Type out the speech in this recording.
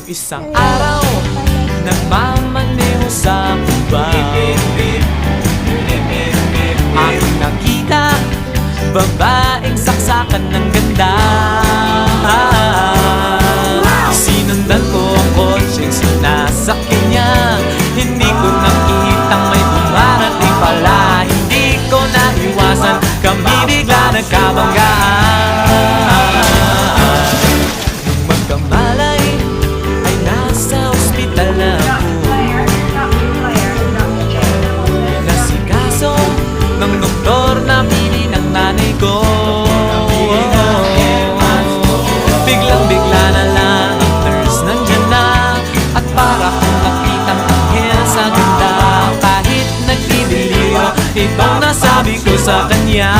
Isang araw, nagmamaneho sa Cuba, aking nakita, babaeng saksakan ng ganda. Sinundan ko ang kotse, sinasakyan niya. Hindi ko nakitang may dumarating pala. Hindi ko naiwasan, kami bigla nagkabanggaan. Nung magkamalay, ay nasa ospital na ako. Nasikaso ng doktor na pili ng nanay ko. Biglang-bigla na lang ang nurse nandyan na, at para kong nakitang anghel sa ganda. Kahit nagdidiliyo, itong nasabi ko sa kanya.